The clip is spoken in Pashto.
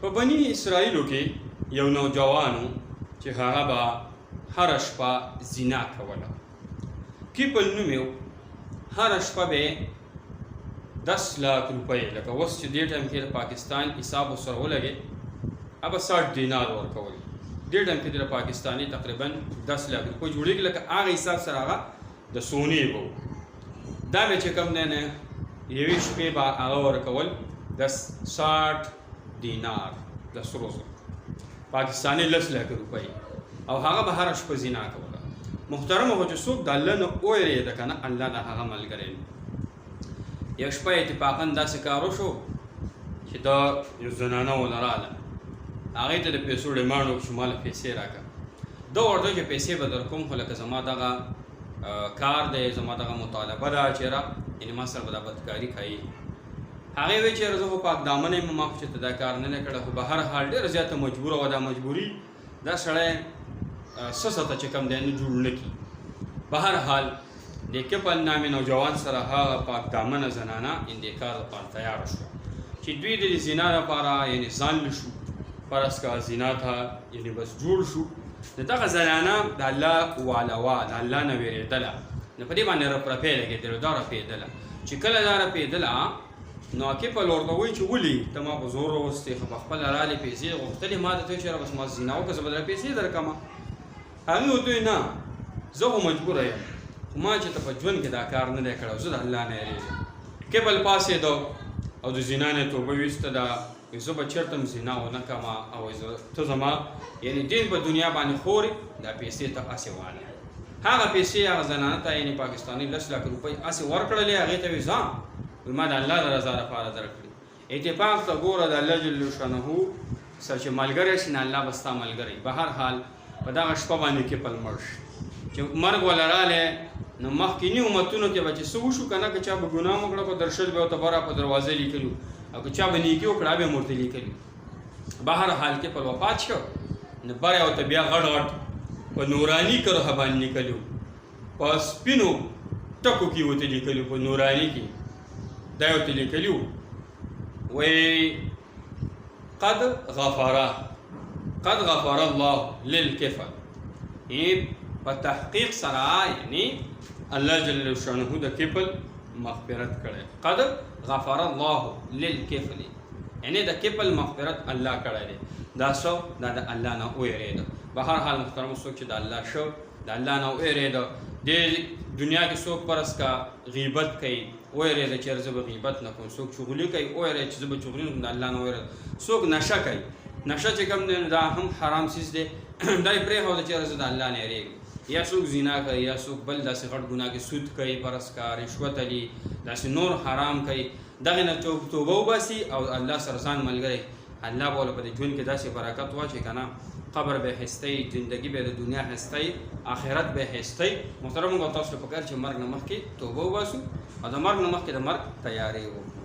په بني اسرائیلو کې یو نوجوانو چې هغه به هره شپه زنا کوله. کیپل نوم یې هره شپه به 10 लाख روپۍ لکه اوس چې دې ټایم کې د پاکستان حساب ورسره ولګې هغه 60 دینار ورکول. دې ټایم کې د پاکستاني تقریبا 10 लाख روپۍ جوړېږي لکه هغه حساب سره هغه د سونې به دا به چې کوم دی نه یوې شپې به هغه ورکول د 60 دینار د سرو زرو پاکستاني 10 लाख روپۍ او هغه به هره شپه زنا کوله. محترم هو چې څوک د الله نه ویرېده که نه الله د هغه ملګری دی. یو شپه اتفاقا داسې کار وشو چې دا یو زنانه ونه راغله هغې ته د پیسو ډیمانډ وکړو چې ما له پیسې راکړه. ده ورته چې پیسې به در کوم خو لکه زما دغه کار دی زما دغه مطالبه ده چېرې یعنې ما سره به دا بدکاري کوي. هغې وایي چېرې زه خو پاک دامنه یم ما خو چې ته دا کار نه دی کړی خو به هر حال ډېره زیاته مجبوره وه. دا مجبوري دا سړی څه څه ته چې کوم دی نه جوړ نه کړي. به هر حال د کپل نامې نوجوان سره هغه پاک دامنه زنانه د کار لپاره تیاره شوه چې دوی د زنا لپاره یعنې ځان شو فرض کا زنا ته یعنې بس جوړ شو. د دغه زنانه د الله والا وه د الله نه وېرېدله نو په دې باندې رپرپې لګېدلو دا رپېدله چې کله دا رپېدله نو کپل ورته وایي چې ولې ته ما په زور راوستې خو په خپله رالې پیسې غوښتلې ما ته ته چېرې بس ما زنا وکړه زه به درله پیسې درکړمه. هغې ورته وایي نه زه خو مجبوره یم خو ما چې ته په ژوند کې دا کار نه دی کړی زه د الله نه یېرېږم. کپل پاڅېده او د زنا نه توبه ویستله زه به چېرته هم زنا ونه کړم او ته زما یعنې دین په دنیا باندې خورې دا پیسې ته هسې واله. هغه پیسې هغه زنانه ته یعنې پاکستاني 10 लाख روپۍ هسې ورکړلې. هغې ته وایي ځه ما د الله د رضا لپاره درکړي. اتفاق ته ګوره د الله جل شانه سره چې ملګری شي نه الله به ستا ملګری. به هر حال په دغه شپه باندې کپل مړ شي چې مرګ وله رالی نو مخکیني امتونو کې به چې څه وشو که نه که چا به ګناه وکړه په درشل به ورته بره په دروازه لیکلي او که چا به نیکي وکړه به یې ورته لیکلي. به هر حال کپل وفات شو نو بره ورته بیا غټ غټ په نوراني کرښه باندې لیکلي وو په سپینو ټکو کې ورته لیکلي په نوراني کې دا یې ورته لیکلي وو وایي قد غفر الله للکفل. په تحقیق سره یعنی الله جل شانه د کفل مغفرت کړی. قد غفر الله للکفل یعنی د کفل مغفرت الله کړی دی. دا څو دا د الله نه ویرېده. به هر حال محترم څوک چې د الله شو د الله نه ویرېده د دنیا کې څوک پرس کا غیبت کوي ویرېده چې زه به غیبت نه کوم. څوک چغلي کوي ویرېده چې زه به چغلي نه کوم د الله نه ویرېده. څوک نشه کوي نشه چې کوم دی دا هم حرام څیز دی دا یې پرېښوده چې زه د الله نه یېرېږم. یا څوک زنا کوي یا څوک بل داسې غټ ګناه کوي سود کوي فرض کا رشوت علي داسې نور حرام کوي دغې نه توبه وباسي او الله سره ځان ملګری الله به ورله په دې ژوند کې داسې برکت واچوي که نه قبر به یې ښایستی زندګي به یې د دنیا ښایستی آخرت به یې ښایستی. محترم موږ تاسو ته پکار چې مرګ نه مخکې توبه وباسو او د مرګ نه مخکې د مرګ تیاری وکړو.